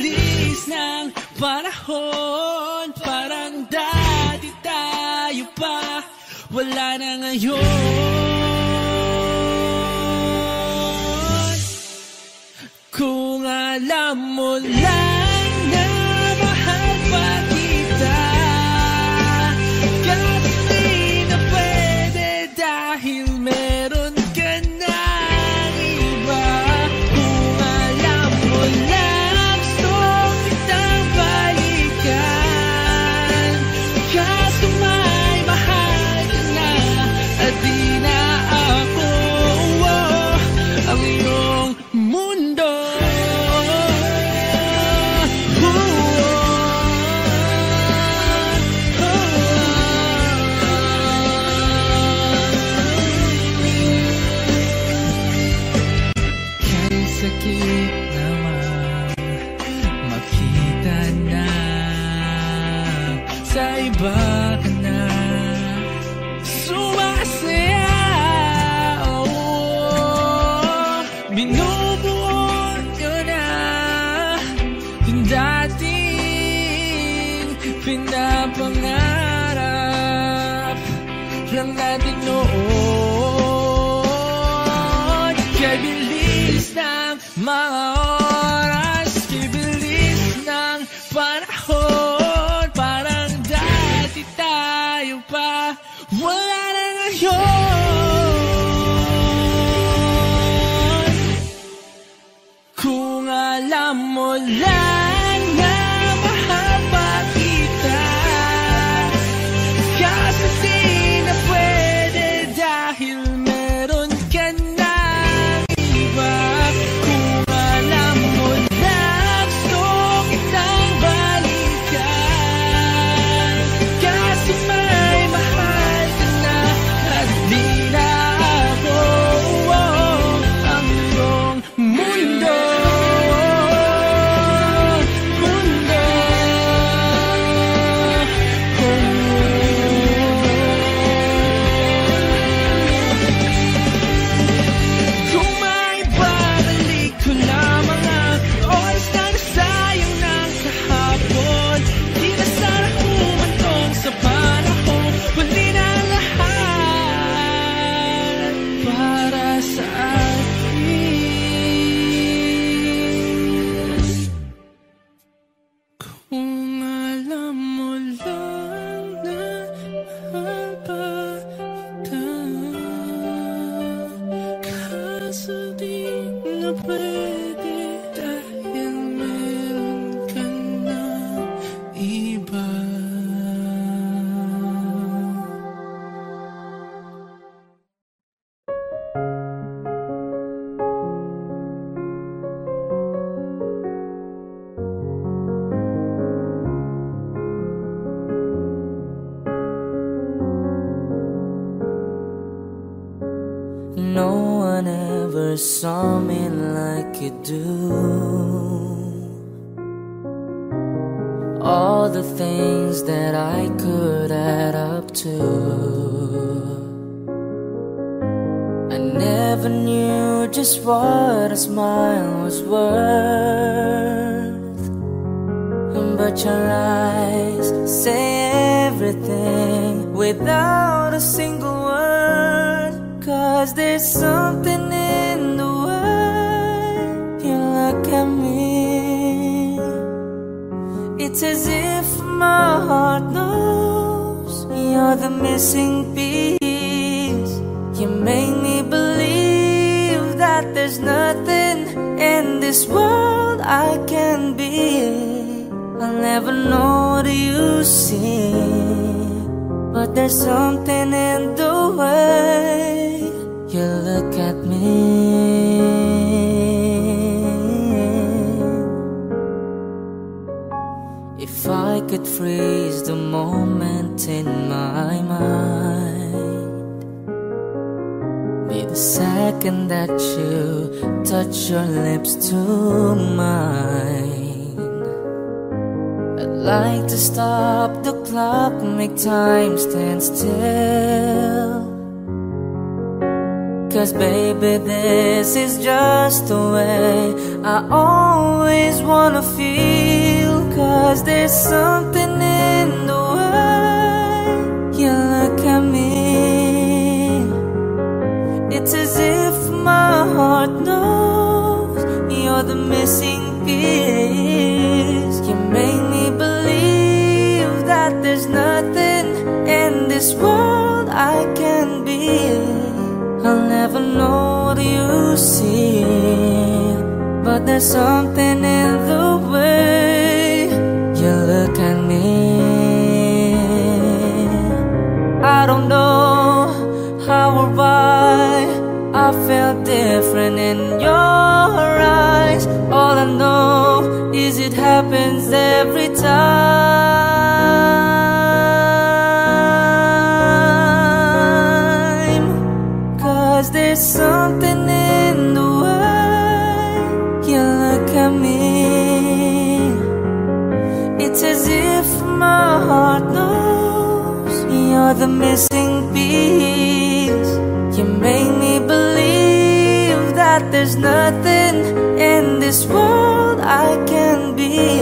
bilis ng panahon, parang dati tayo pa, wala na ngayon. Kung alam mo lang na mahal pa kita, kahit di na pwede dahil meron ka ng iba. Kung alam mo lang gusto kitang balikan, kaso may mahal ka na at di na ako ang iyong mundo. Sakit naman makita na sa iba ka na sumasaya. Binubuo ko na yung dating pinapangarap lang natin noon. Kaya bilis ng mga oras, kibilis ng panahon, parang dati tayo pa, wala na ngayon. Kung alam mo lang na mahal pa kita, kasi di na pwede dahil meron ka ng iba. Kung alam mo na gusto kitang balikan, kasi may mahal ka na at di na ako ang iyong mundo. Kung may babalik ko lamang ang oras na nasayang ng kahapon, di na sana humantong sa panahon, huli na lahat para sa atin. Kung alam mo lang na mahal pa kita, kaso di na pwede dahil meron ka na iba. No one ever saw me like you do. All the things that I could add up to, I never knew just what a smile was worth. But your eyes say everything without a single word. 'Cause there's something in the way you look at me. It's as if my heart knows you're the missing piece. You make me believe that there's nothing in this world I can be. I'll never know what you see, but there's something in the way you look at me. If I could freeze the moment in my mind, be the second that you touch your lips to mine. I'd like to stop the clock, make time stand still. 'Cause baby, this is just the way I always wanna feel. 'Cause there's something in the way you look at me. It's as if my heart knows you're the missing piece. You make me believe that there's nothing in this world I can be. I'll never know what you see, but there's something in the way you look at me. I don't know how or why I felt different in your eyes. All I know is it happens every time. 'Cause there's something in the way you look at me. It's as if my heart knows you're the missing piece. You make me believe that there's nothing in this world I can be.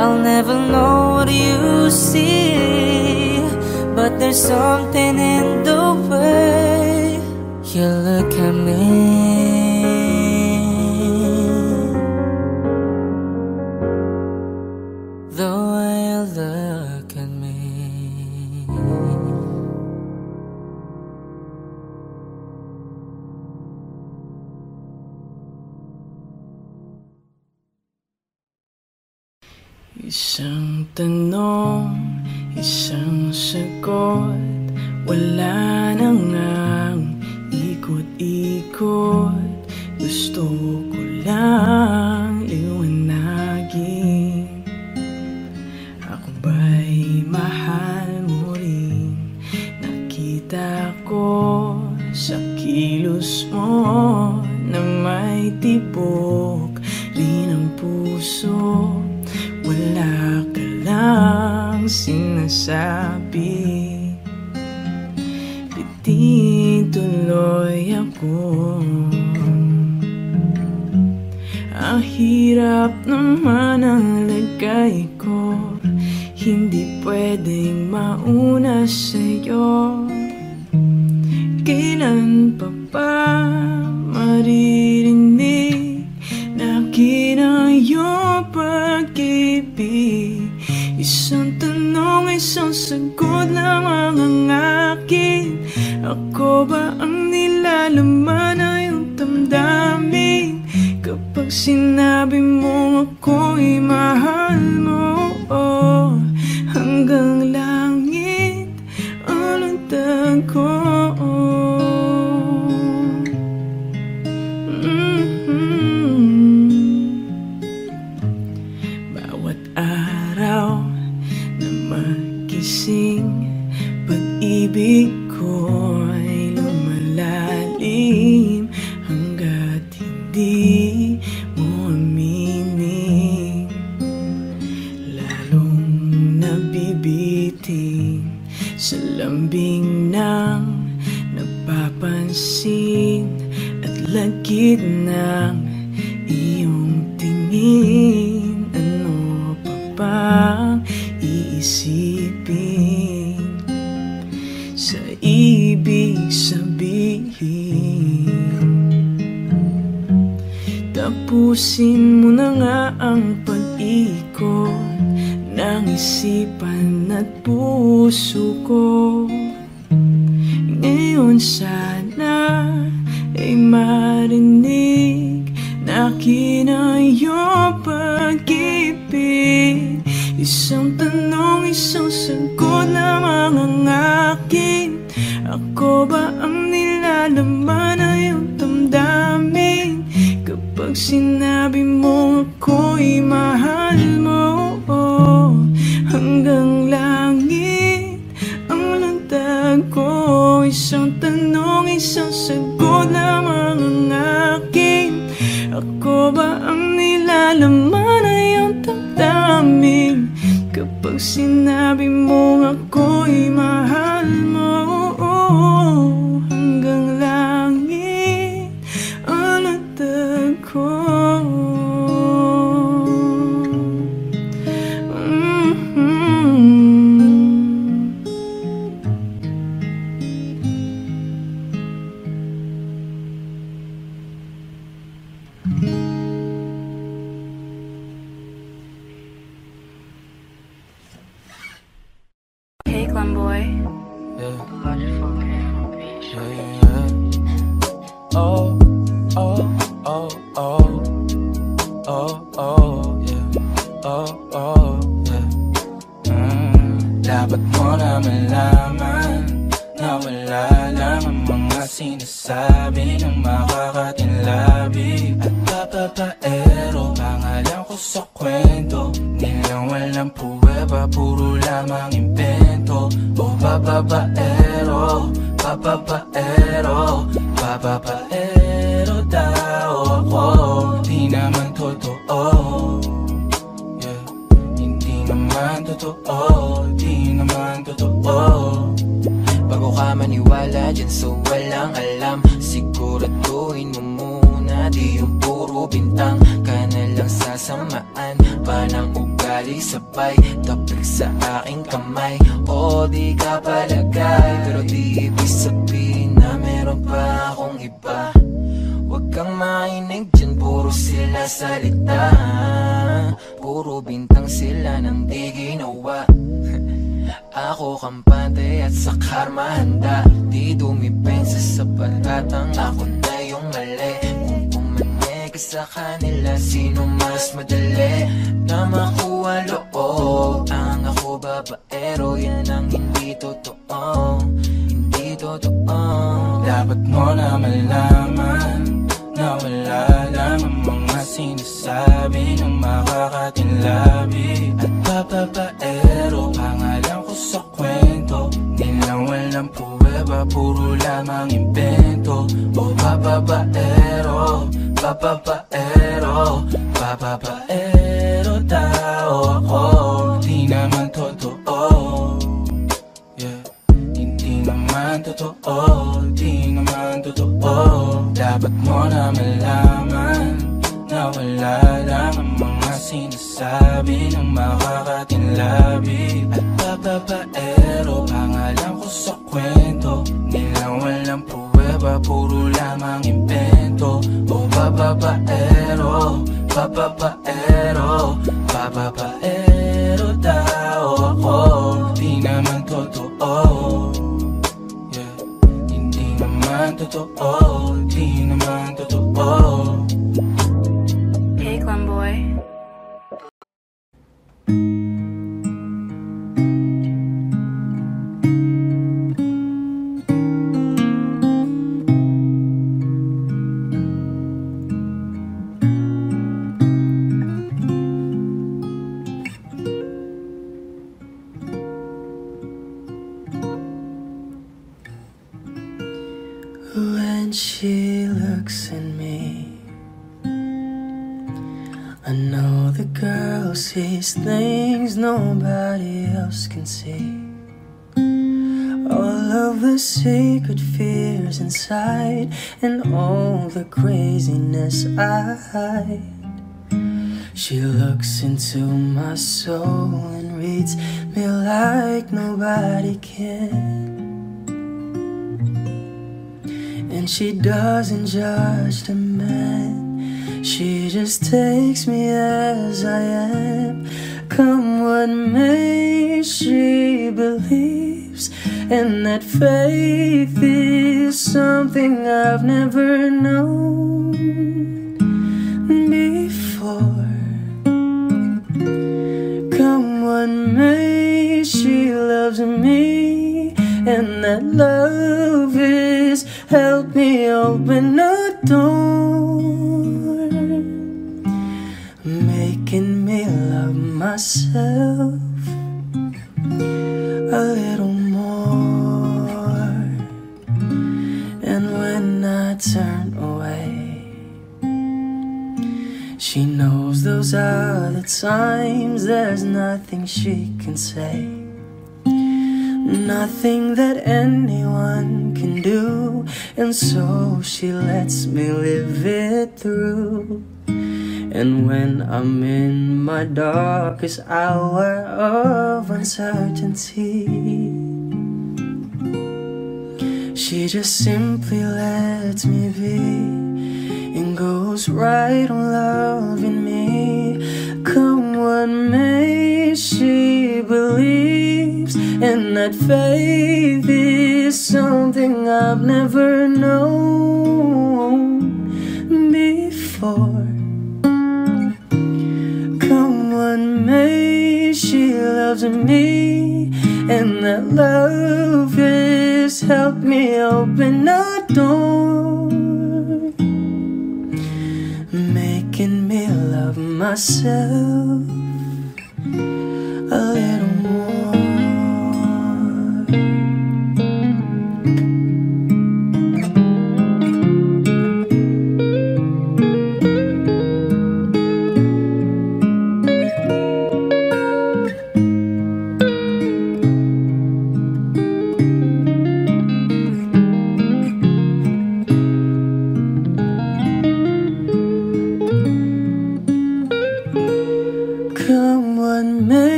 I'll never know what you see, but there's something in the way you look at me. The way you look at me. Isang tanong, isang sagot, wala na ngang ikot-ikot. Gusto ko lang liwanagin, ako ba'y mahal mo rin? Nakita ko sa kilos mo na may tibok rin ang puso. Wala ka lang sinasabi, piti tuloy ako. Ang hirap naman ang lagay ko, hindi pwedeng mauna sa'yo. Kailan pa ba maririnig na akin ang iyong pag-ibig? Isang tanong, isang sagot lang ang akin. Ako ba ang nilalaman na iyong damdamin? Kapag sinabi mo ako'y mahal mo, oh, hanggang langit ang lantad ko. Bawat araw na magising, pag-ibig ko'y lumalalim hanggat hindi mo aminin. Lalong nabibitin sa lambing ng napapansin at lagid ng iyong tingin. Ano pa bang iisipin sa ibig sabihin? Tapusin mo na nga ang pag-ikot ng isipan at puso ko. Ngayon sana ay marinig na akin ang iyong pag-ibig. Isang tanong, isang sagot lamang ang akin. Ako ba ang nilalaman na iyong damdamin? Kapag sinabi mo ako'y mahal mo, oh, hanggang langit ang lantad ko. Isang tanong, isang sagot lamang ang akin. Ako ba ang nilalaman na iyong damdamin? Kapag sinabi mo ako'y mahal mo, oh, hanggang langit Dapat mo na malaman na wala lang ang mga sinasabi ng makakatinlabi at papapaero. Pangalan ko sa kwento, nilang walang pruweba, puro lamang invento. O papapaero, papapaero, papapaero daw ako. Di naman totoo, hindi naman totoo, di naman totoo. Bago ka maniwala dyan so walang alam, siguraduhin mo muna di yung puro bintang ka na lang sasamaan pa ng ugali sabay tapik sa aking kamay. O di ka palagay pero di ibig sabihin na meron pa akong iba. Huwag kang mainig dyan, puro sila salita, puro bintang sila nang di ginawa. Ako kampante at sa karma handa, di dumipensa sa patatang ako na yung mali. Kung pumanig ka sa kanila, sino mas madali na makuha loob? Ang ako babaero, yan ang hindi totoo, hindi totoo. Dapat mo na malaman na wala lang ang mga sinasabi ng makakatinlabi at papapaero. Pangalan ko sa kwento, nilang walang pruweba, puro lamang invento. O papapaero, papapaero, papapaero daw ako. Di naman totoo, hindi naman totoo, di naman totoo. Dapat mo na malaman na wala lang ang mga sinasabi ng makakatinlabi at papapaero. Pangalan ko sa kwento, nilang walang pruweba, puro lamang invento. O papapaero, papapaero, papapaero daw ako. Di naman totoo, hindi naman totoo, di naman totoo. Hey, Clemboy. When she looks at me, I know the girl sees things nobody else can see. All of the secret fears inside and all the craziness I hide. She looks into my soul and reads me like nobody can. And she doesn't judge the man, she just takes me as I am. Come what may, she believes, and that faith is something I've never known before. Come what may, she loves me, and that love is help me open a door, making me love myself a little more. And when I turn away, she knows those are the times there's nothing she can say, nothing that anyone can do, and so she lets me live it through. And when I'm in my darkest hour of uncertainty, she just simply lets me be and goes right on loving me. Come what may, she believes, and that faith is something I've never known before. Come what one may she loves me, and that love has helped me open a door, making me love myself a little more.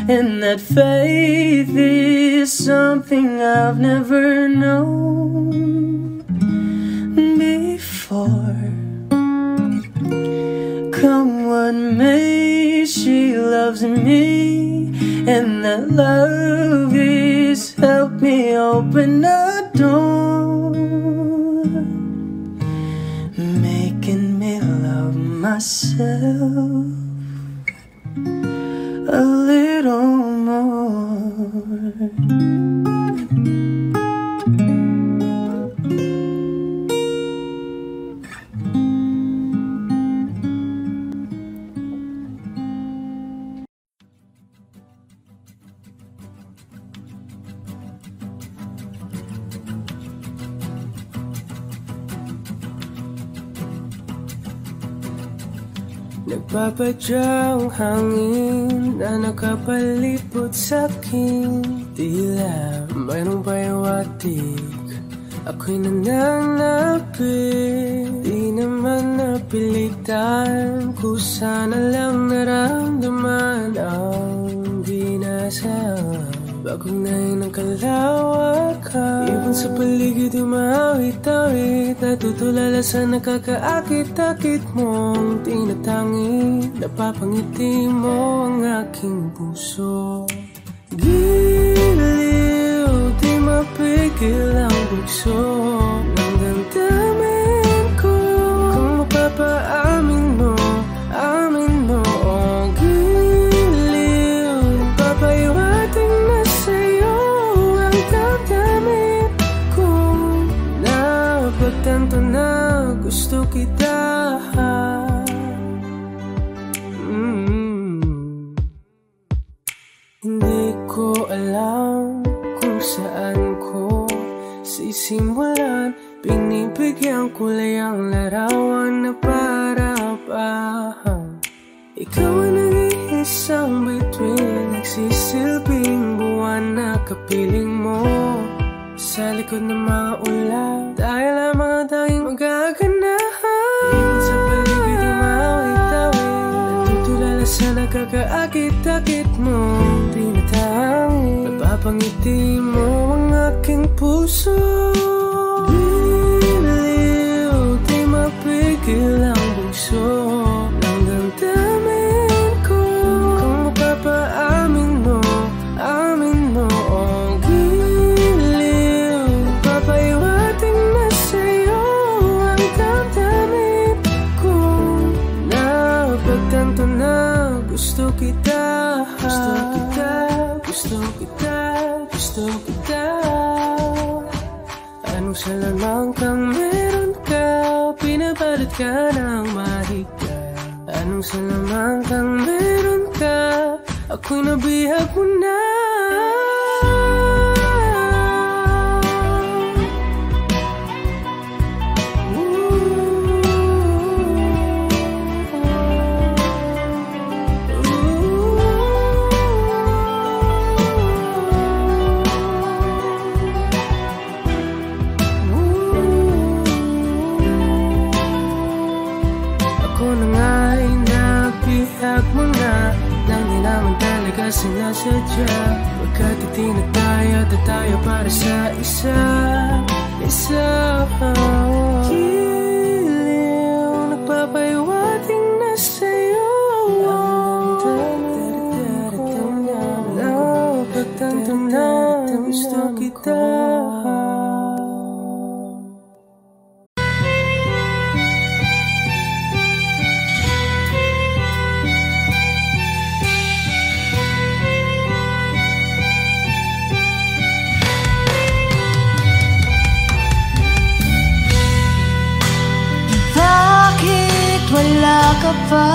And that faith is something I've never known before. Come what may, she loves me, and that love has helped me open a door, making me love myself a little more. Nagpapadyang hangin na nakapalipot sa'kin, tila mayroong payawatig, ako'y nananapit. Di naman napilitan, kusana lang naramdaman ang ginasam. Bagong nain ng kalawakan, ibon sa paligid umawit-awit, natutulala sa nakakaakit-akit mong tinatangi. Napapangiti mo ang aking puso, giliw, di mapigil ang bugso ng damdamin ko. Kung mapapaamin mo, amin mo, oh, giliw, papahiwating na sa'yo ang damdamin ko. Napagtanto na gusto kita, hindi ko alam kung saan ko sisimulan. Binibigyan ko lang ang larawan na para-parahan. Ikaw ang nag-iisang bituin, nagsisilbing buwan na kapiling mo. Sa likod ng mga ulan, tayo lamang ang tanging magaganahan. Ibon sa paligid umawit-awit, natutulala sa nakakaakit-akit mo tinatangi. Napapangiti mo ang aking puso, giliw, di mapigil ang bugso ng damdamin ko. Kung mapapaamin mo, amin mo, oh, giliw, papahiwating na sa'yo ang damdamin ko. Napagtanto na gusto kita, gusto kita, gusto kita, gusto kita. Anong salamang kang meron ka, pinabalot ka ng mahika. Anong salamang kang meron ka, ako'y nabihag mo na. Sinasadya, pagkat itinataya tayo para sa isa. Giliw, nagpapahiwating na sa'yo ang damdamin ko. Napagtanto na gusto kita. ka pa.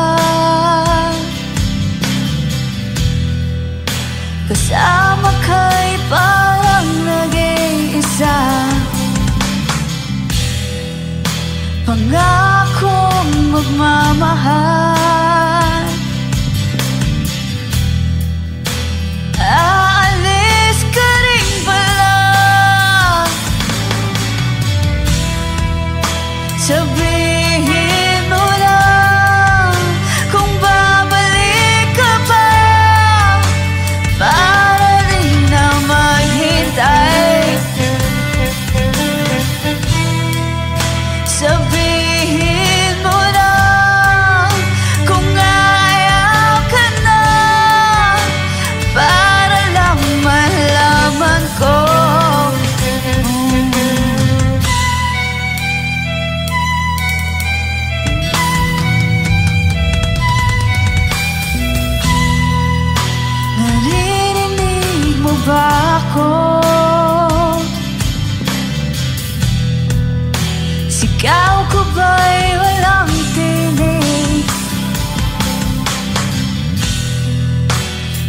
Kasama ka'y parang nag-iisa. Pangakong magmamahal. Aalis ka rin pala. Sabihin mo lang kung babalik ka pa, para rin na maghintay. Sabihin mo lang kung ayaw ka na, para lang malaman ko. Naririnig mo ba ako? Sigaw ko ba'y walang tinig?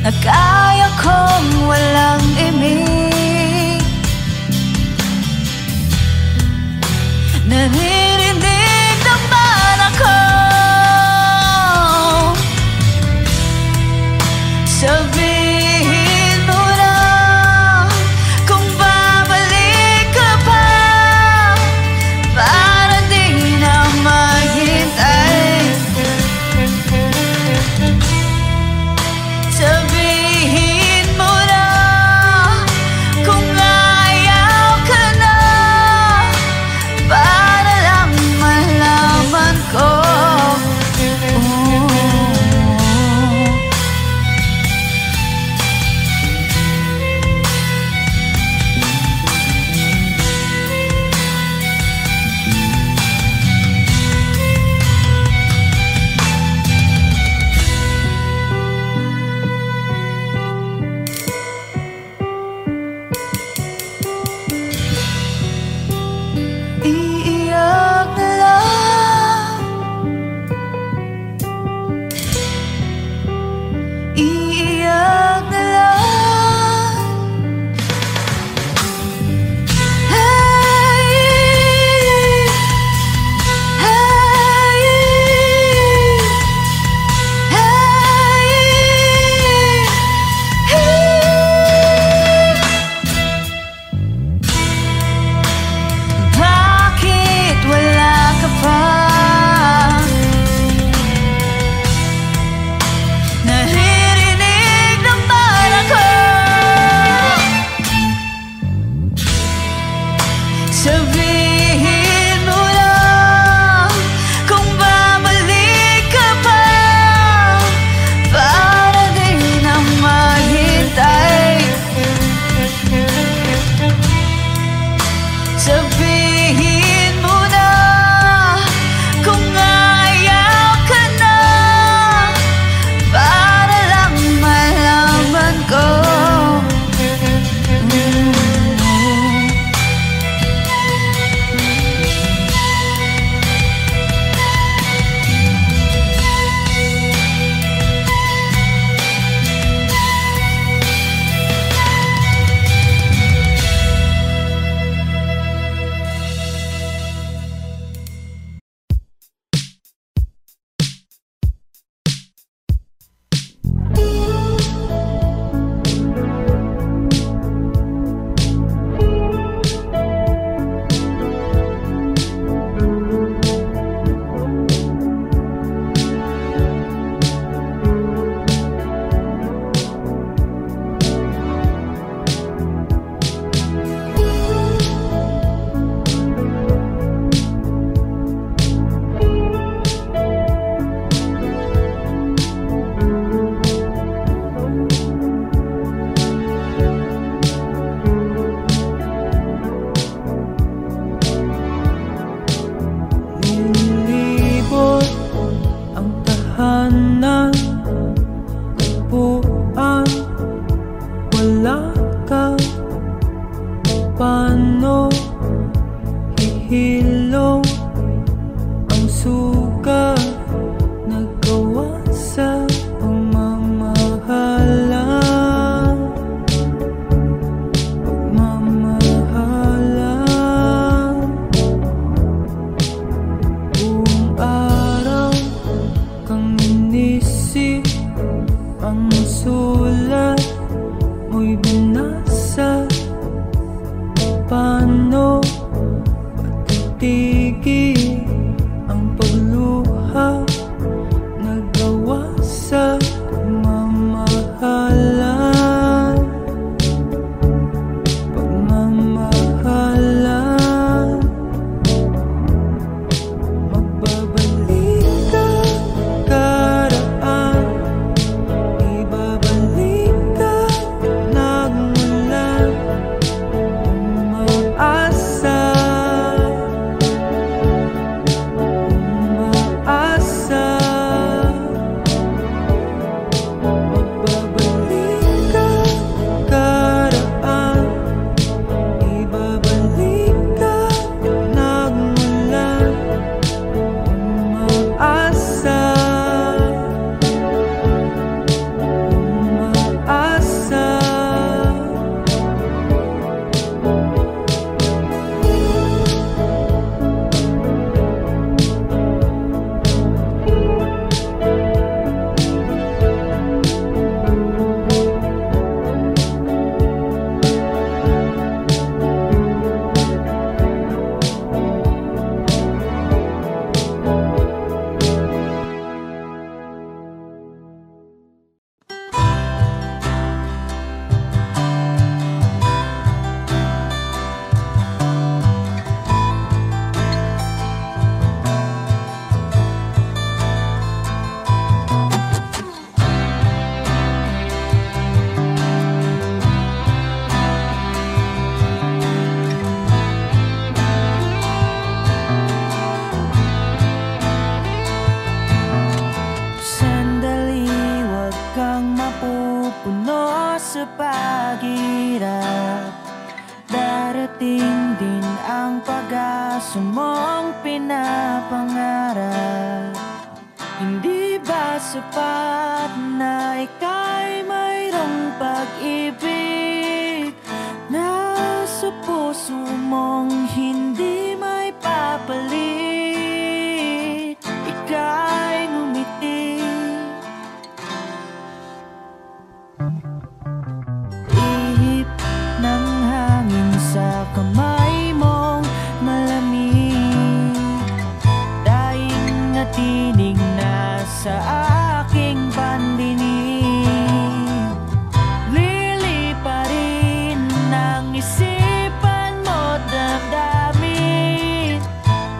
Na kaya kong walang imig? Naririnig naman ako. Sabihin mo lang kung babalik ka pa, para di na maghintay. Sabihin mo lang kung ayaw ka na, para lang malaman ko. Iiyak na lang. Iiyak na lang. Hey, hey, bakit wala ka pa? Naririnig naman ako. Sabihin mo lang kung babalik ka pa, para di na maghintay. Sabihin mo na kung ayaw ka na, para lang malaman ko. hihilom ang sugat na puno sa paghirap. Darating din ang pag-asa mong pinapangarap. Hindi ba sapat na ika'y mayroong pag-ibig na sa puso mong hindi may papalit? Ika'y ngumiti, ihip ng hangin sa kamay mong malamig, daing na tinig na sa aking pandinig. Liliparin ng isipan mo damdamin,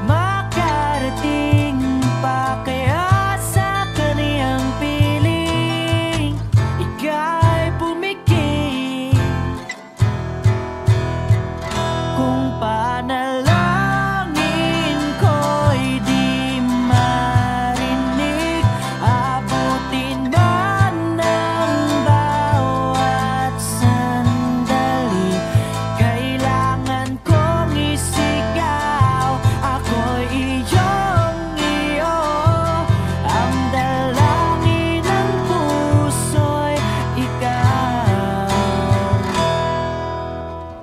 makarating pa kaya sa kaniyang piling. Ika'y pumikit kung panalangin ko'y di marinig. Abutin man ng bawat sandali, kailangan kong isigaw. Ako'y iyong-iyo, ang dalangin ng puso'y ikaw.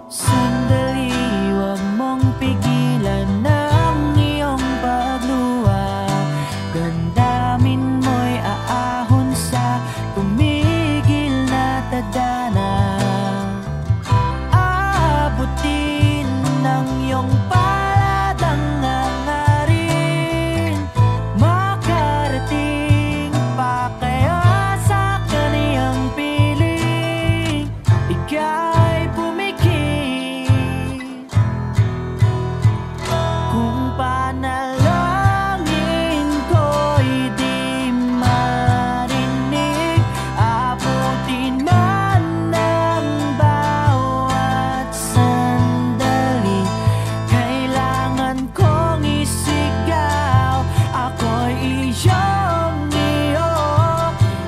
Sandali, huwag mong pigilan ng iyong pagluha. Damdamin mo'y aahon sa tumigil na tadhana. Aabutin ng iyong palad ang hangarin, makarating pa kaya sa kaniyang piling. Ika'y pumikit kung panalangin ko'y di marinig. Abutin man ng bawat sandali, kailangan kong isigaw. Ako'y iyong-iyo,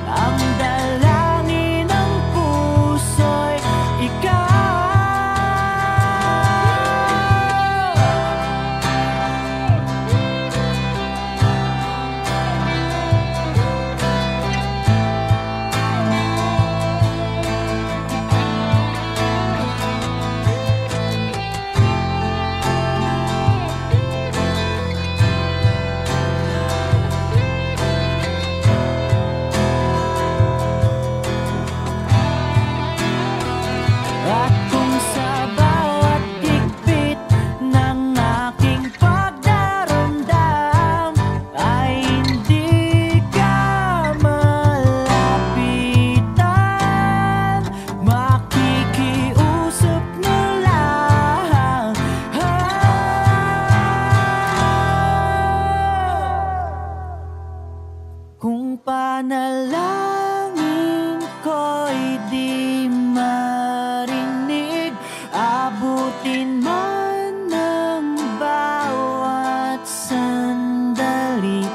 ang dalangin ng puso'y ikaw. At kung sa bawat higpit ng aking pagdaramdam ay hindi ka malapitan, makikiusap na lang. Kung panalangin ko'y di marinig, abutin man ng bawat sandali,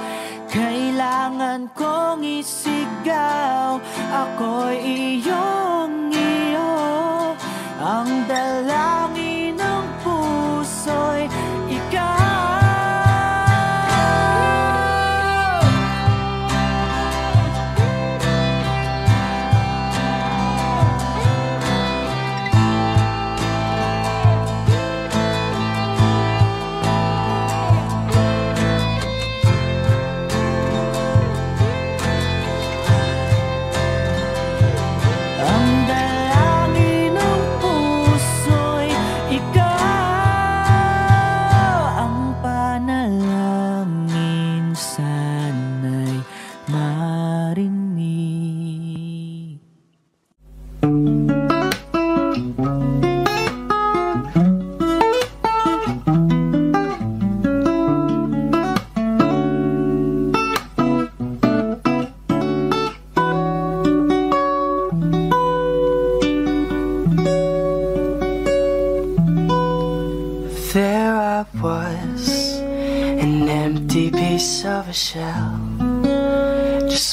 kailangan kong isigaw. Ako'y iyong-iyo, ang dalangin ng puso'y ikaw. Ang dalangin ng puso'y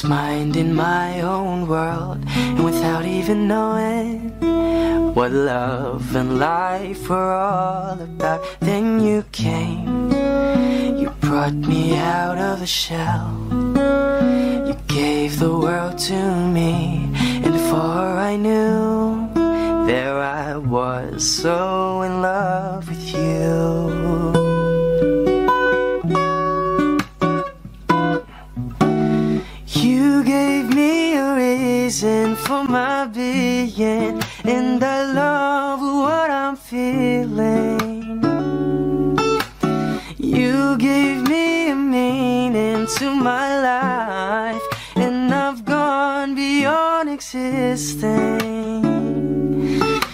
lost mind in my own world, and without even knowing what love and life were all about, then you came. You brought me out of the shell. You gave the world to me, and before I knew, there I was, so in love with you. You gave me a reason for my being, and I love what I'm feeling. You gave me a meaning to my life, and I've gone beyond existing.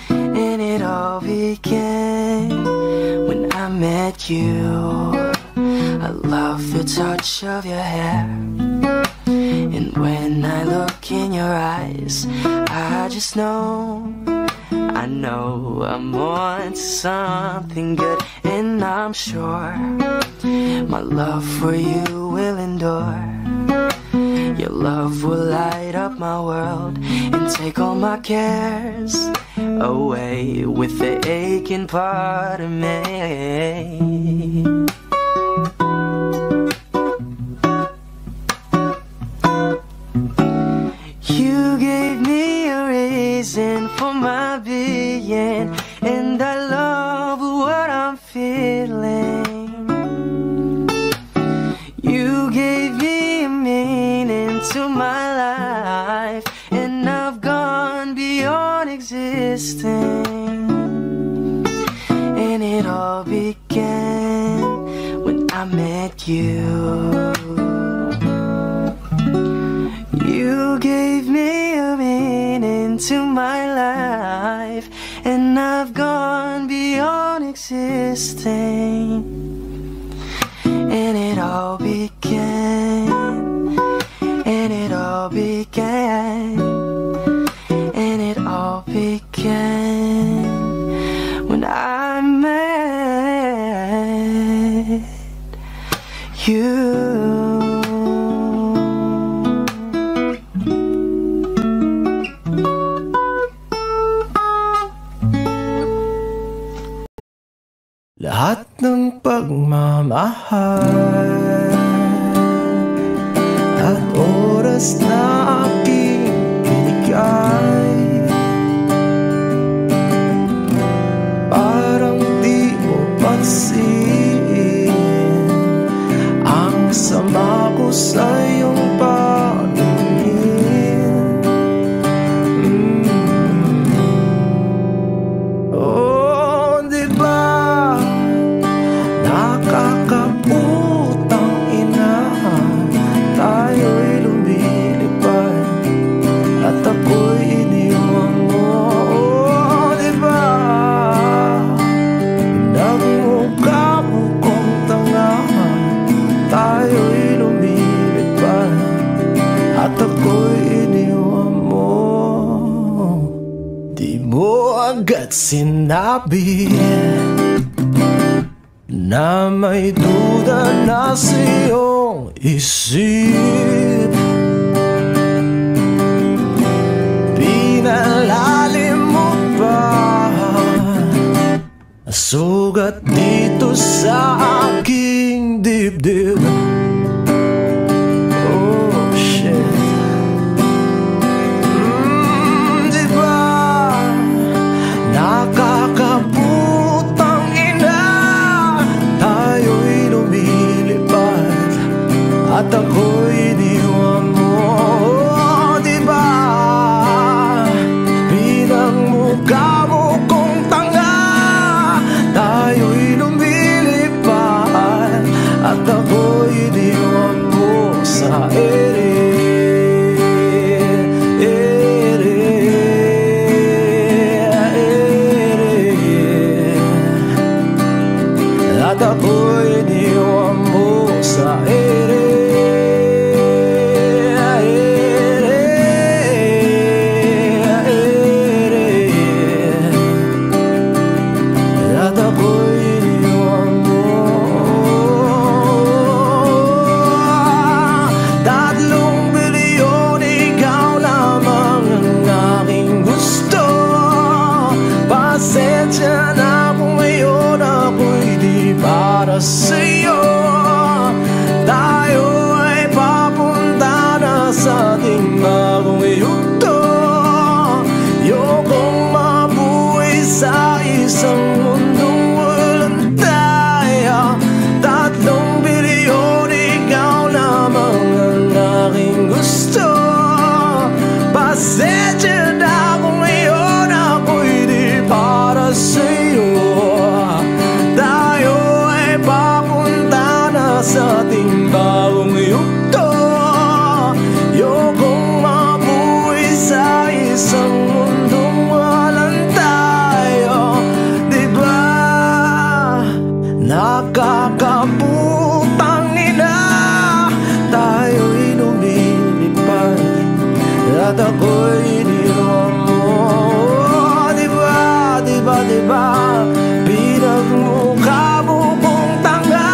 And it all began when I met you. I love the touch of your hair, and when I look in your eyes, I just know, I know I'm on to something good. And I'm sure my love for you will endure. Your love will light up my world and take all my cares away with the aching part of me. You gave me a reason for my being, and I love what I'm feeling. You gave me a meaning to my life, and I've gone beyond existing. And it all began when I met you. You gave me a meaning to my life, and I've gone beyond existing. And it all began, and it all began, and it all began when I met you. Lahat ng pagmamahal at oras na aking binigay, parang di mo pansin ang sama ko sa iyong paningin. Oh, di ba nakakaputang ina, tayo'y lumilipad at ako'y iniwan mo. Oh, diba pinagmukha mo kong tanga, tayo'y lumilipad at ako'y iniwan mo. Di mo agad sinabi na may duda na sa iyong isip. Pinalalim mo pa sugat dito sa aking dibdib. Oh shit. Diba nakakaputang ina, tayo'y lumilipad at ako'y iniwan mo. Oh, diba pinagmukha mo kong tanga, tayo'y lumilipad at ako'y iniwan mo. at ako'y iniwan mo. Diba, diba, diba, pinagmukha mo kong tanga.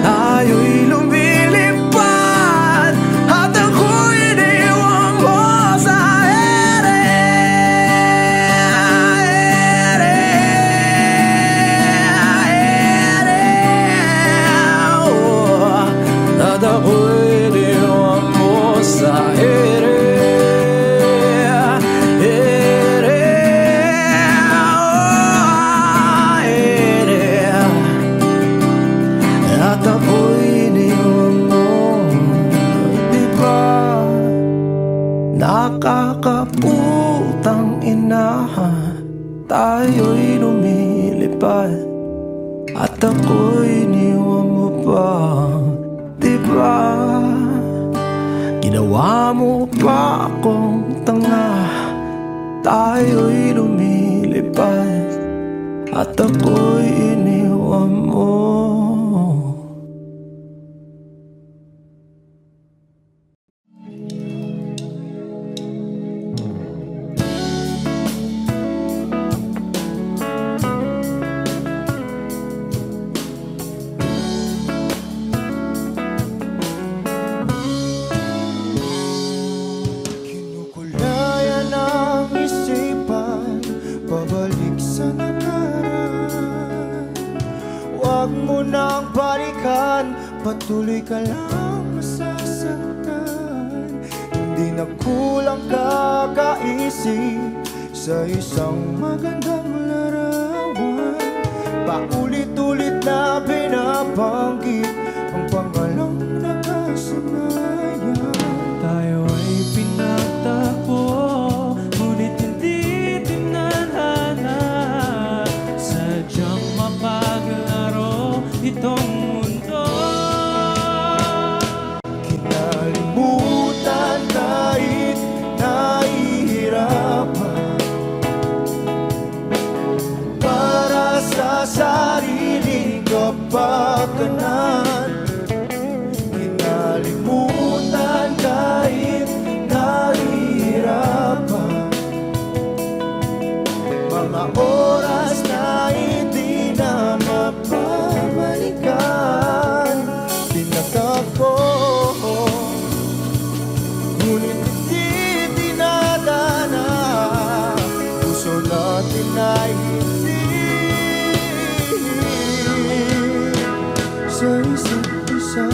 Tayo'y lumilipad at ako'y iniwan mo sa ere. At ako'y iniwan mo sa ere. At ako'y iniwan mo. Diba, nakakaputang ina, tayo'y lumilipad at ako'y iniwan mo pa. Diba, ginawa mo pa akong tanga. Tayo'y lumilipad at ako'y iniwan mo. Patuloy ka lang masasaktan. Hindi na kulang kakaisip sa isang magandang larawan. Paulit-ulit na binabanggit ang pangalang nakasanayan. Tayo ay pinagtagpo, ngunit hindi tinadhana. Sadyang mapaglaro itong mundo. Kinalimutan kahit nahihirapan para sa sariling kapakanan. Kinalimutan kahit nahihirapan mga oras na hindi na mapabalikan. Tinatako, ngunit hindi dinadana. Puso natin ay hindi sa isa't isa.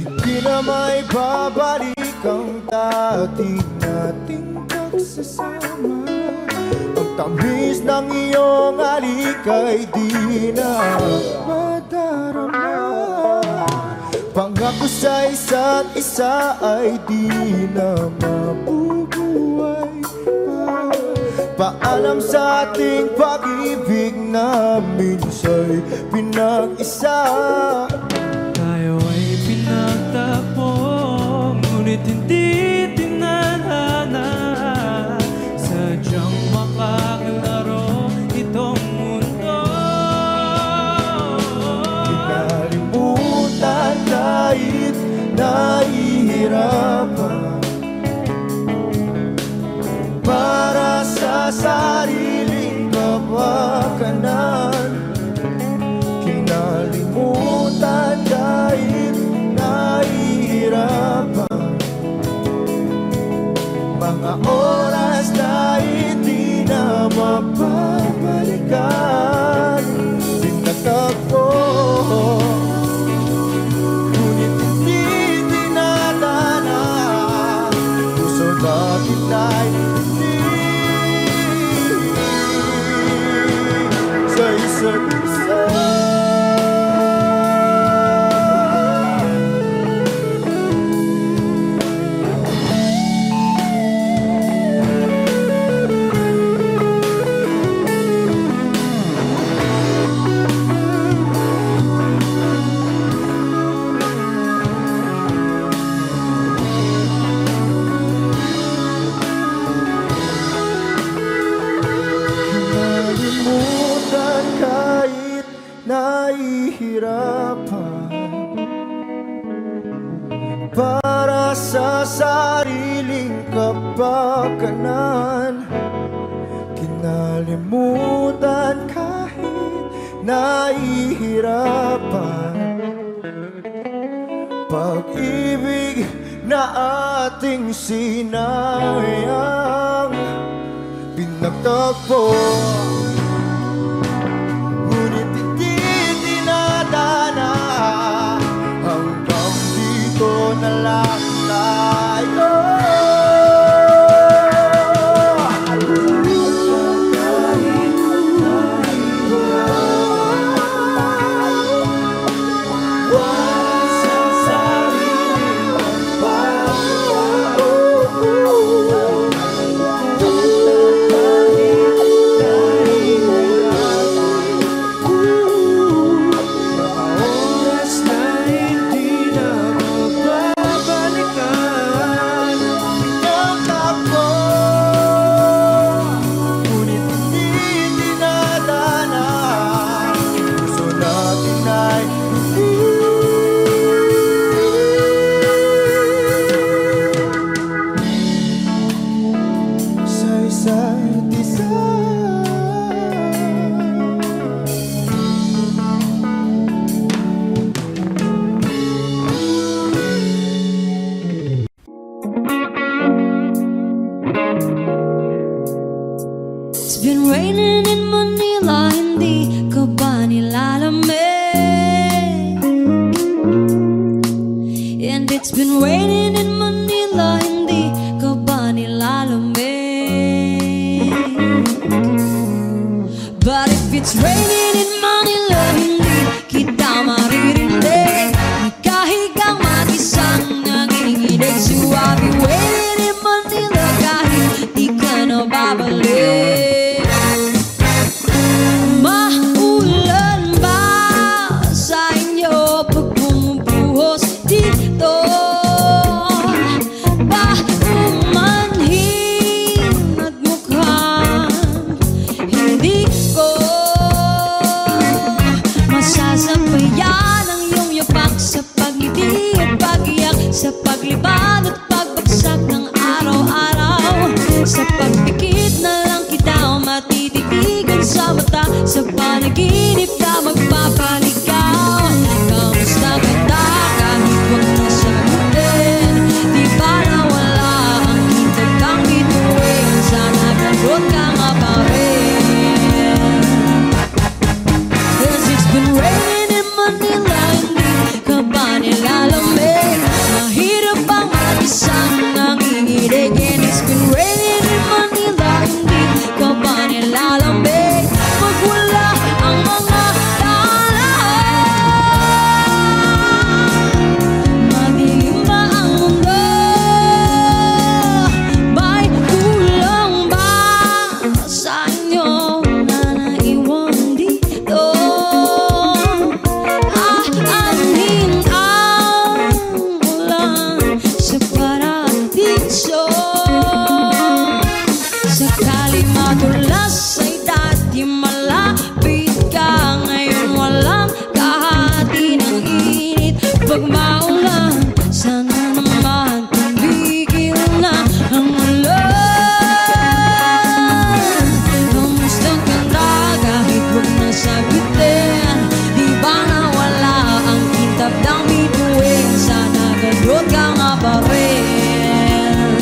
Hindi na may babalik ang dati nating pagsasama. Ang tamis ng iyong halik ay di na madarama. Pangako sa isa't isa ay di na mabubuhay pa. Paalam sa ating pag-ibig na minsa'y pinag-isa. Tayo ay pinagtagpo, ngunit hindi tinadhana. Sadyang makakalaro itong mundo. Kinalimutan kahit nahihirapan para sa sariling kapakanan. Kinalimutan kahit nahihirapan mga oras na hindi na mapabalikan. Tinatagpo, ngunit hindi dinadana. Puso natin ay hindi sa isa't isa. napakanan, kinalimutan kahit nahihirapan. Pag-ibig na ating sinayang pinagtagpo, ngunit hindi dinadana. Hanggang dito na lang tayo. It's been raining in Manila, hindi ka ba nilalamig? And it's been raining in Manila, hindi ka ba nilalamig? But if it's raining in Manila, hindi kita maririnig. Nakahigang mag-isang nanginginig. So I'll be waiting in Manila kahit di ka na babalik. Sa paglibad at pagbagsak ng araw-araw, sa pagpikit na lang kita matititigan sa mata, sa panaginip na magpapaligaw. Kamusta kita kahit huwag na sagutin? Di ba nawala ang kitag kang bituin? Sana ganun ka nga pa rin. 'Cause it's been raining in Manila, hindi ka ba nilalamig? Mahirap bang mag-isang nanginginig? And it's been raining in Manila, hindi ka ba nilalamig? Pag wala ang mga daan, madilim ba ang mundo? May kulang ba sa inyo na naiwan dito? Aanhin sa paradiso. Sakali madulas ay dati malapit ka, ngayon walang kahati ng init. Pag maulan, sana naman tumigil na ang ulan. Kamusta ka na kahit huwag na sagutin? Di ba nawala ang kitab ng bituin? Sana ganun ka nga pa rin.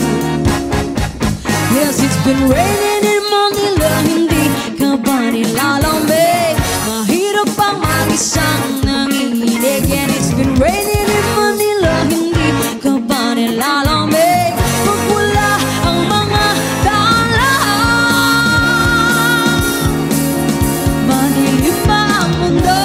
Yes, it's been raining in Manila, hindi ka ba nilalamig? Mahirap bang mag-isang nanginginig? And it's been raining in Manila, hindi ka ba nilalamig? Pag wala ang mga daan, madilim ba ang mundo?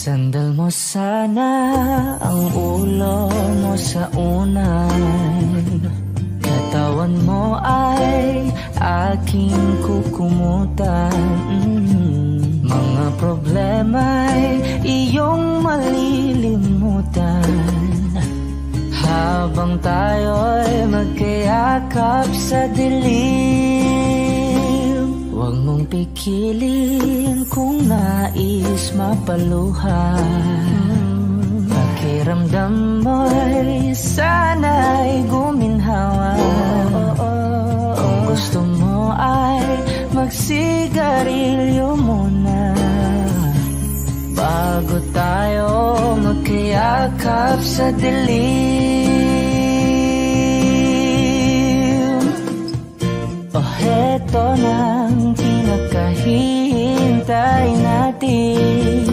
Sandal mo sana ang ulo mo sa unan, katawan mo ay aking kukumutan. Mga problema'y iyong malilimutan habang tayo'y magkayakap sa dilim. Huwag mong pikilin kung nais mapaluhan. Pakiramdam mo'y sana'y guminhawa. Kung gusto mo ay magsigarilyo muna bago tayo magkayakap sa dilim. O heto nang pinakahihintay natin.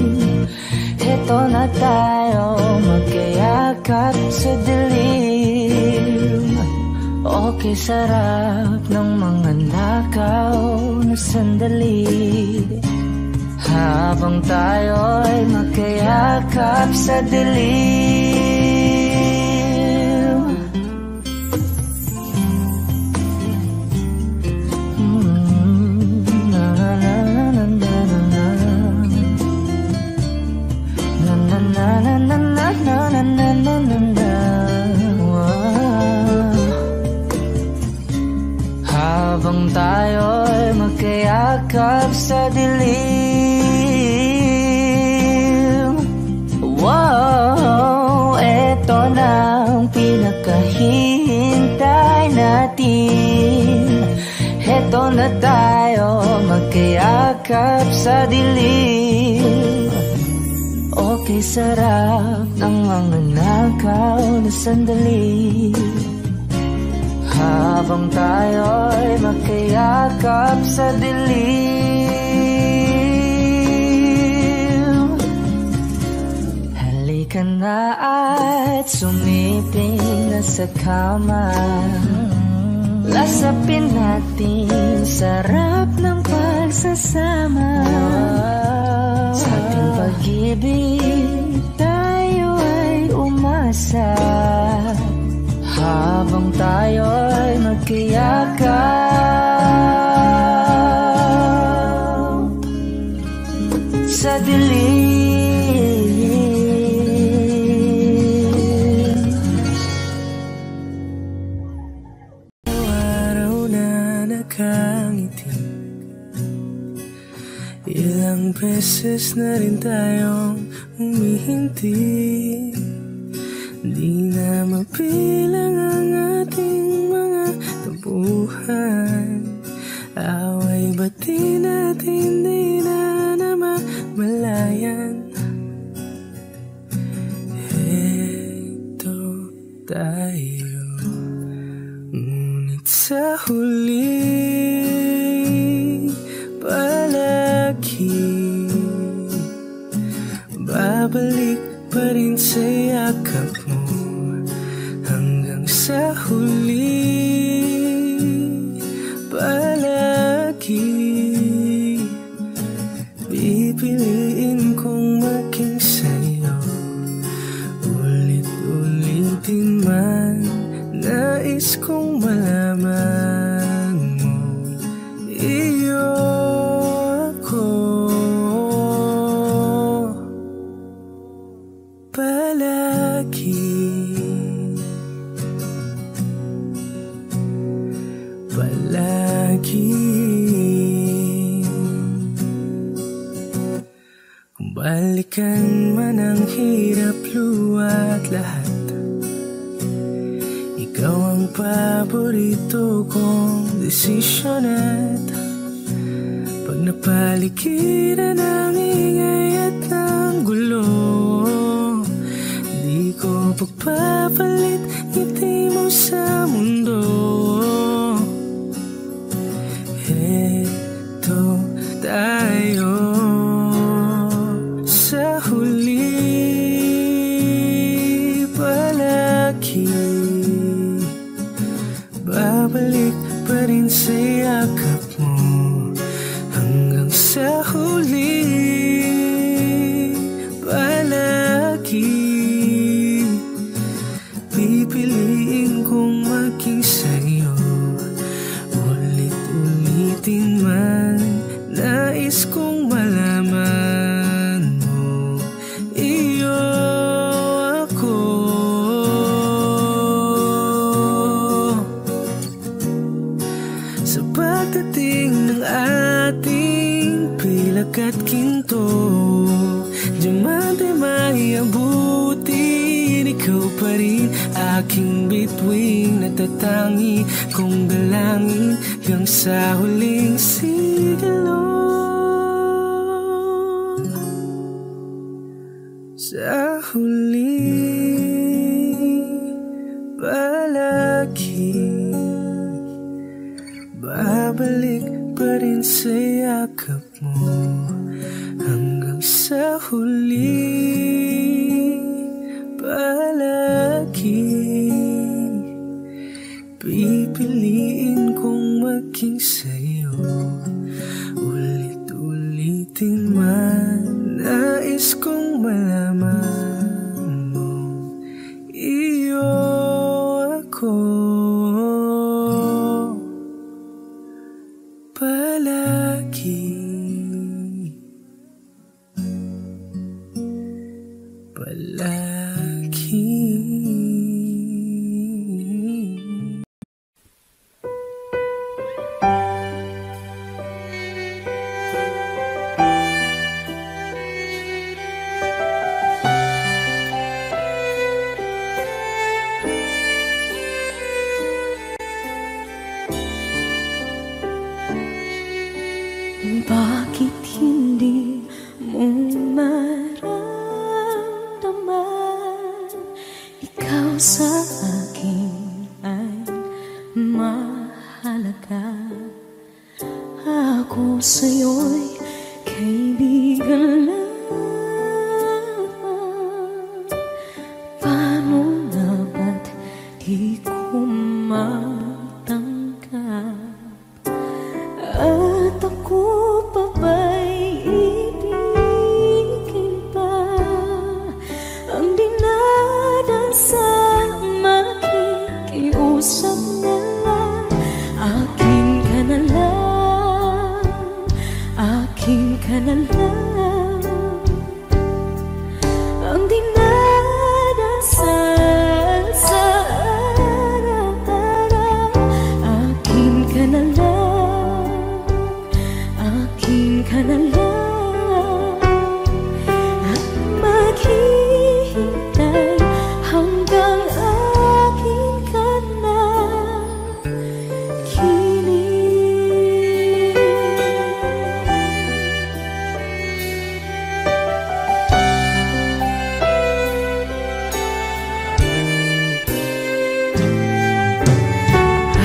Heto na tayo magkayakap sa dilim. Okay, sarap ng mga nakaw na sandali habang tayo'y magkayakap sa dilim. Na na na na na na na na na na na na na na na. Habang tayo'y magkayakap sa dilim. Wow, eto na ang pinakahihintay natin. Eto na tayo magkayakap sa dilim. Okay, sarap ng mga nakaw na sandali habang tayo'y magkayakap sa dilim. Halika na at sumiping na sa kama. Lasapin natin sarap ng pagsasama. Sa ating pag-ibig tayo ay umasa habang tayo'y magkayakap sa dilim. Araw na nakangiti, ilang beses na rin tayong humihinti. Di na mapilang ang ating mga tampuhan. Away ba't di natin di na namamalayan? Heto tayo, ngunit sa huli palagi babalik pa rin sa yakap mo. Hanggang sa huli palagi pipiliin kong maging sa'yo. Ulit-ulitin man nais kong malaman mo, iyo ako palagi. Kung balikan man ang hirap, luwa't lahat, ikaw ang paborito kong desisyon. At pag napaligiran ng ingay at ng gulo, di ko pagpapalit ngiti mo sa mundo. Heto tayo sa huli palagi, babalik pa rin sa yakap mo. Hanggang sa huli palagi pipiliin kong maging sa'yo. Ulit-ulitin man nais kong malaman mo, iyo ako sa pagdating ng ating pilak at ginto. Diamante may abutin, ikaw pa rin aking bituin. Natatangi kong dalangin hanggang sa huling sigilo. Sa huling palagi, babalik pa rin sa yakap mo. Hanggang sa huling palagi, pipiliin kong maging sa'yo. Ulit-ulitin man, nais kong malaman mo, iyo ako palagi. Bakit hindi mo maramdaman? Ikaw sa akin ay mahalaga. Ako sa'yo'y kaibigan lang. Paano na ba't di ko matanggap? At ako pa ba'y ibigin pa? Ang dinadasal, makikiusap na lang. Akin ka na lang, akin ka na lang. Ang dinadasal sa araw-araw, akin ka na lang, akin ka na lang. At maghihintay hanggang akin ka na kilig.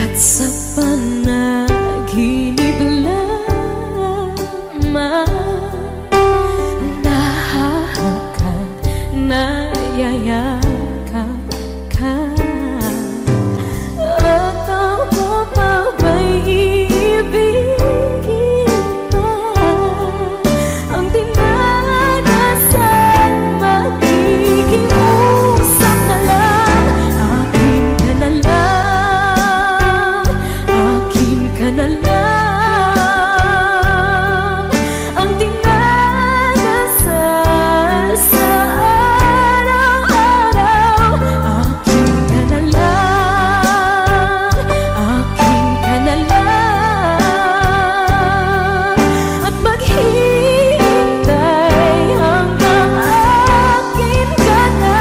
At sa panaginip lamang nahahagkan, nayayakap ka. At ako pa ba'y iibigin pa? Ang dinadasal, makikiusap na lang. Akin ka na lang, akin ka na lang. Ang dinadasal sa araw-araw, akin ka na lang, akin ka na lang. At maghihintay hanggang akin ka na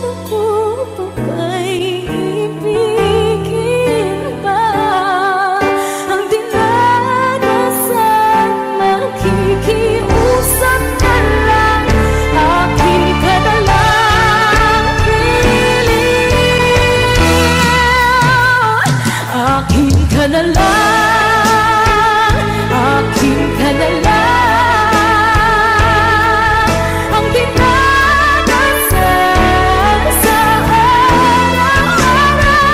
Ako pa ba'y ibigin pa? Ang dinadasal, makikiusap na lang. Akin ka na lang, kilig. Akin ka na lang, akin ka na lang. Ang dinadasal sa araw-araw,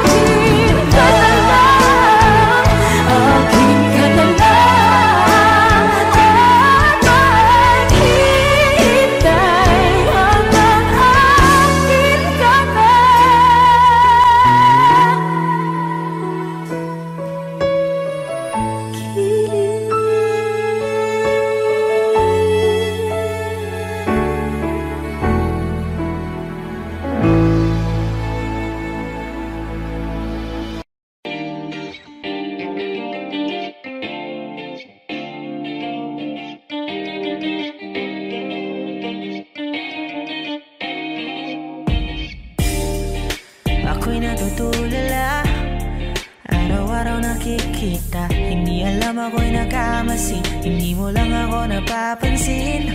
akin ka na lang, akin ka na lang. At maghihintay hanggang akin ka na nakikita. Hindi alam ako'y nagkamasi, hindi mo lang ako napapansin.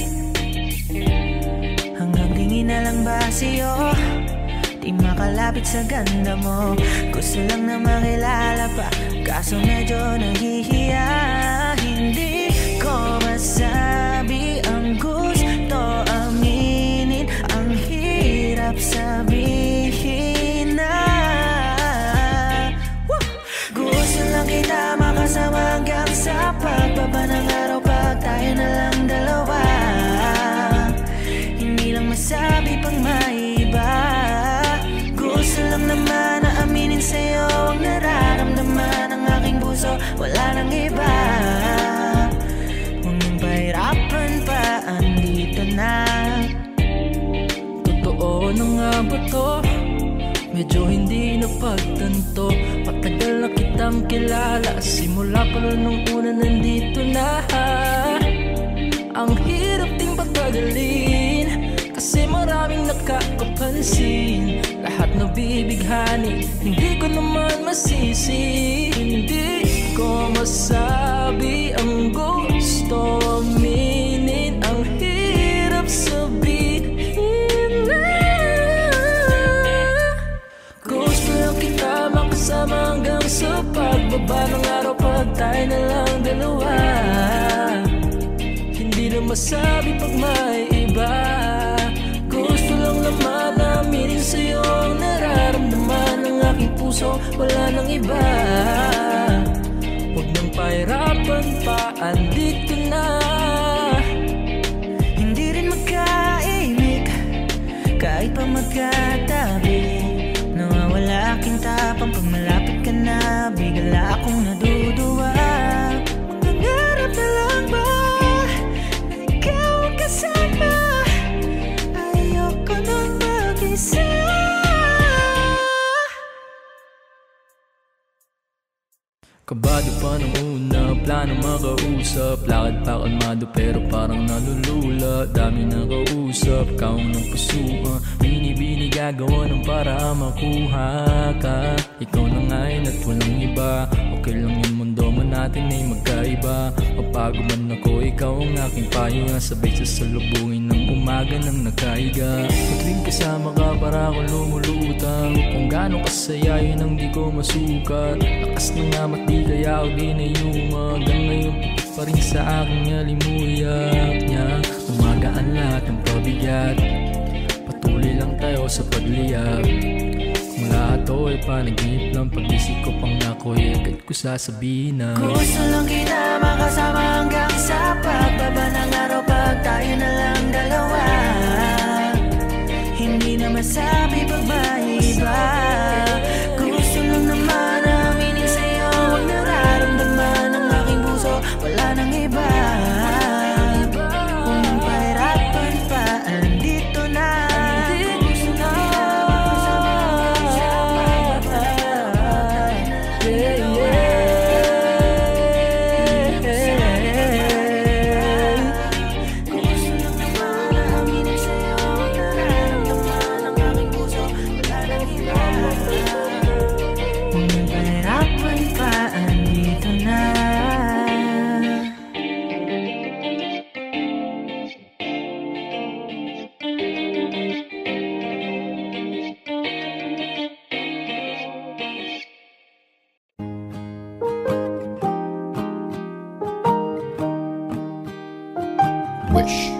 Hanggang tingin na lang ba sa'yo, di makalapit sa ganda mo. Gusto lang na makilala pa, kaso medyo nahihiya. Hindi ko masabi ang gusto aminin, ang hirap sabihin na gusto lang kita makasama hanggang sa pagbaba ng araw, pag tayo na lang dalawa. Hindi lang masabi pang maiba, gusto lang naman na aminin sa'yo ang nararamdaman ng aking puso, wala nang iba. Huwag nang pahirapan pa, andito na. Totoo na nga ba to? Medyo hindi napagtanto. Matagal na kitang kilala, simula pa nung una nandito na. Ang hirap ding patagalin, kasi maraming nakakapansin. Lahat nabibighani, hindi ko naman masisi. Hindi ko masabi ang gusto aminin, ang hirap sabihin na gusto lang kita makasama hanggang sa pagbaba ng araw, pag tayo na lang dalawa. Hindi na masabi pag may iba, gusto lang naman na aminin sa'yo ang nararamdaman ng aking puso, wala nang iba. Huwag nang pahirapan pa, andito na. Hindi rin magkaimik, kahit pa magkatabi. Nawawala aking tapang pag malapit ka na, bigla akong naduduwa. Mangangarap na lang ba na ikaw ang kasama? Ayoko nang mag-isa. Kabado pa nung una, plano makausap. Lakad pa kalmado pero parang nalulula. Dami na kausap, kaong ng pusuan. Binibini gagawa ng para makuha ka. Ikaw na ngayon at walang iba. Okay lang yung mundo man natin ay magkaiba. Mapago man ako, ikaw ang aking payo. Sabay sasalubungin ng umaga nang nagkaiga. Tuwing kasama ka para ako lumulutang. Kung gano'ng kasaya yun ang di ko masukat. Lakas na nga mat di kaya ako di na yung hanggang ngayon putik pa rin sa aking alimuyak niya. Umagaan lahat ng pabigat, patuloy lang tayo sa pagliyab. Kung lahat to ay panaginip ng pag-isip ko pang ako'y agad ko sasabihin na gusto lang kita makasama hanggang sa pagbaba ng araw, pag tayo na lang dalawa. Hindi na masabi pag may iba, gusto lang naman aminin sa'yo ang nararamdaman ng aking puso, wala nang iba. Kung nang pahirapan pa, andito na. Gusto lang kita makasama hanggang sa pagbaba ng araw, pag tayo na lang dalawa. Gusto lang naman na aminin sa'yo ang nararamdaman ng aking puso, wala nang iba. Kung nang pahirapan pa, andito na. Wish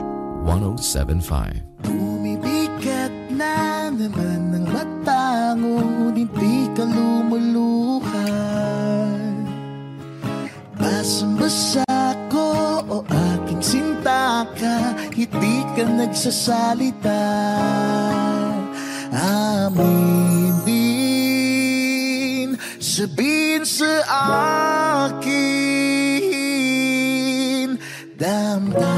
1075. Bumibigat na naman ang mata, ngunit di ka lumuluhan. Basang-basa ko o aking sinta ka, hindi ka nagsasalita. Amin din, sabihin sa akin, damdamin,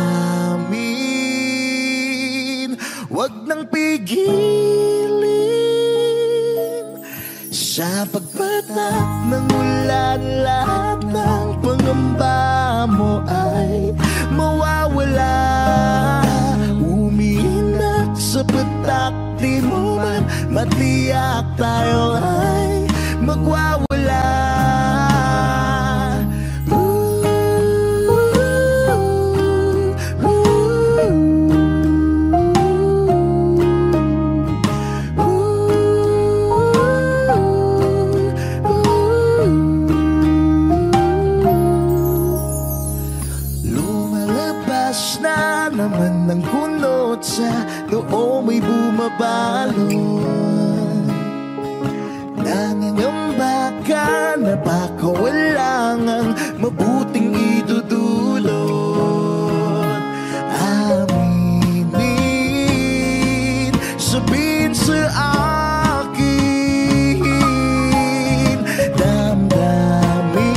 wag nang pigilin. Sa pagpatak ng ulan, lahat ng pangamba mo ay mawawala. Umiinak sa patak, di mo man matiyak tayo ay magwawala. man ng kunot sa noo may bumabalon. Nangangamba ka na baka walang ang mabuting idudulot. Aminin, sabihin sa akin, damdamin,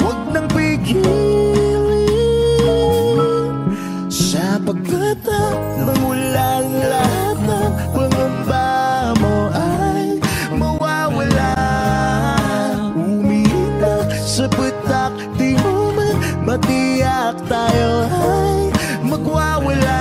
wag nang pigilin, sapagkat ang ulan lahat ng pangamba mo ay mawawala. Umiiyak sa putak, di mo man matiyak tayo ay magwawala.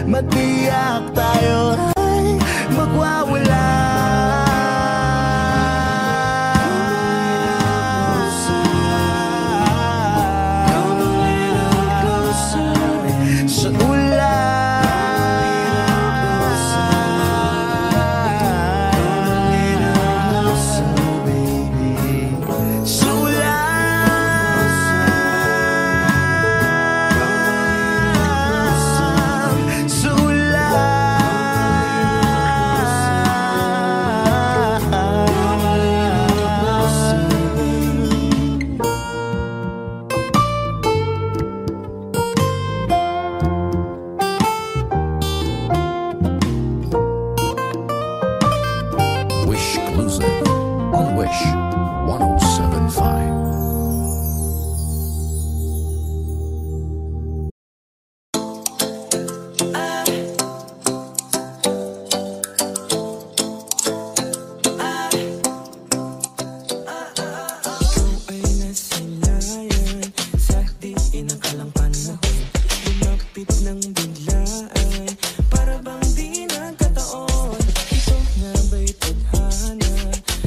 Matiyak tayo ay magwawala. Sa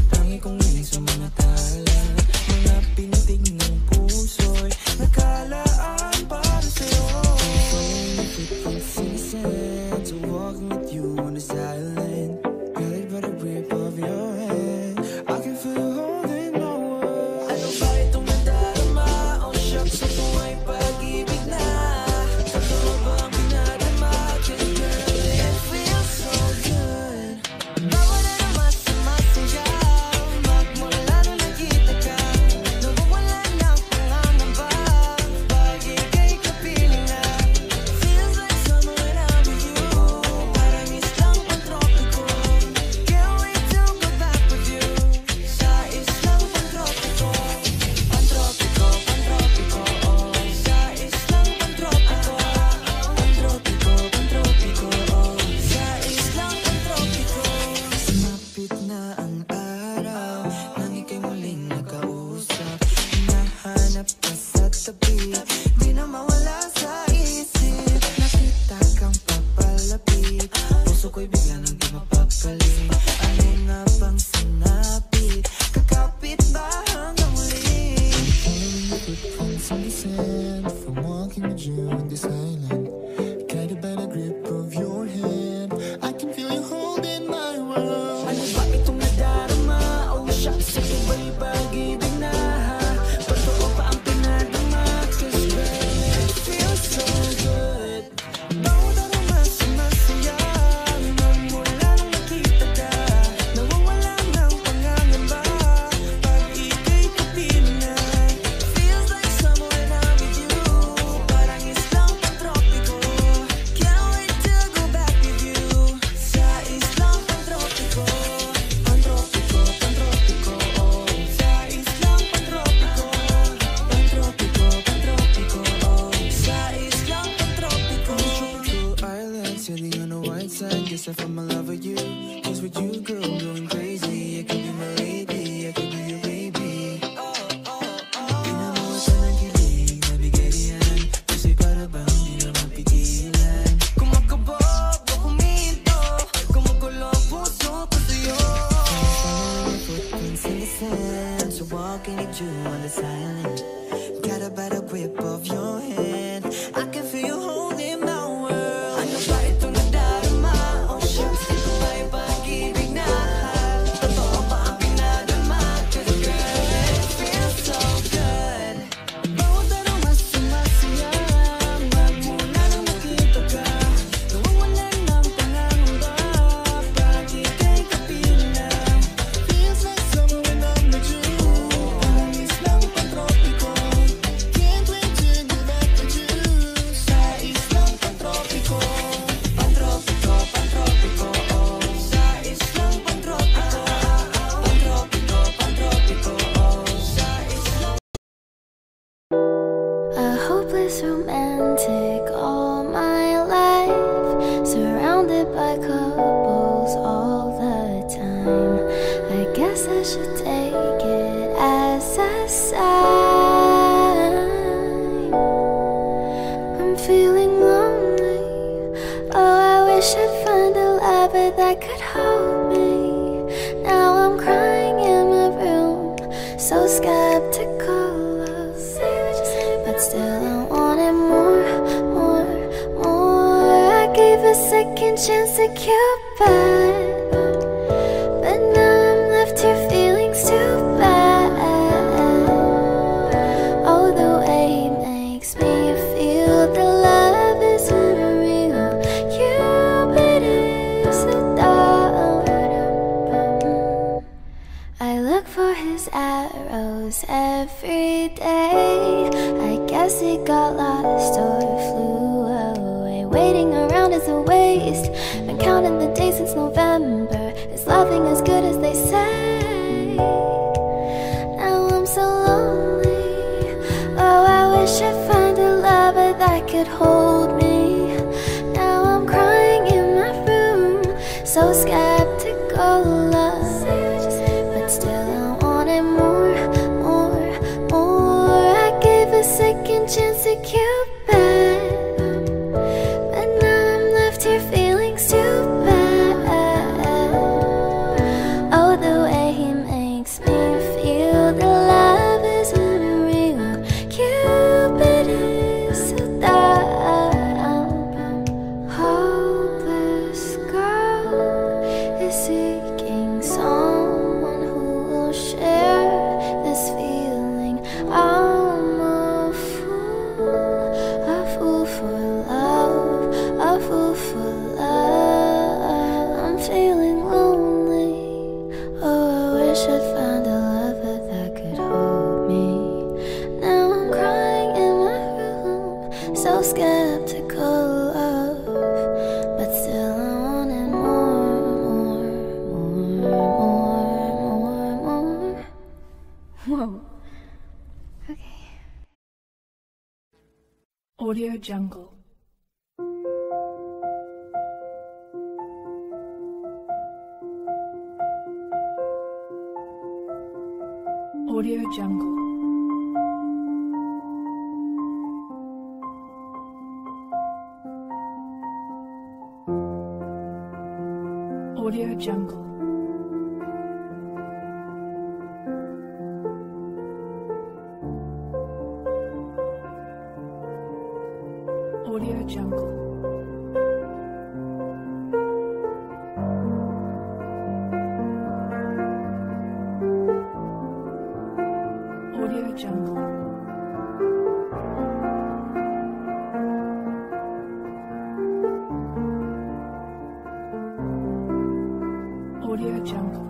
Tangi kong ining sumanatala. just with you, girl, I'm going crazy. I could be my lady, I could be your baby. Di na mawala ng kilig, nabigarian. Kasi para bang di na mapigilan. Kumakabog o huminto, kumukulo ang puso ko sa'yo. Footprints in the sand, so walking with you on the silent. Got a better grip of your hand. I can feel you holding my world. Ano ba itong nadarama? Oh shucks, di ko ba yung pag-ibig na? Totoo ba ang pinadama? 'Cause girl, it feels so good. Bawat araw mas sumasaya. Magmula nang nakita ka, nawawalan ng pangangamba. Pag ika'y kapila, feels like summer when I'm with you. Pangis lang pantropiko. Can't wait to go back with you. Sa islang pantropiko. Pantropiko, pantropiko, oh. Sa islang pantropiko. Pantropiko, pantropiko, oh. Sa islang A hopeless romantic all my life, surrounded by couples all the time. I guess I should take it as a sign. I'm feeling lonely. Oh, I wish I'd find a lover that could hold me. Now I'm crying in my room, so skeptical of but still I wanted more, more, more. I gave a second chance to Cupid, but now I'm left here feeling too bad. Oh, the way he makes me feel the love is unreal. Cupid is so dumb. I look for his arrows every day. I guess he got lost or flew away. Waiting around is a waste. Been counting the days since November. Is loving as good as they say? Now I'm so lonely. Oh, I wish I'd find a lover that could hold me. Now I'm crying in my room, so skeptical of, but still I wanted more, more, more. I gave a second chance to Cupid, but now I'm left here feeling too bad. Oh, the way he makes me feel the love is unreal. Cupid is so dumb. Hopeless girl is seeking someone who will share this feeling. I'm a fool for love, a fool for love. I'm feeling lonely. Oh, I wish I'd find a lover that could hold me. Now I'm crying in my room, so skeptical of, but still I wanted more, more, more, more, more. Whoa. Okay. Audio Jungle. Audio Jungle. Audio Jungle. Audio Jungle. Audio Jungle. Audio Jungle.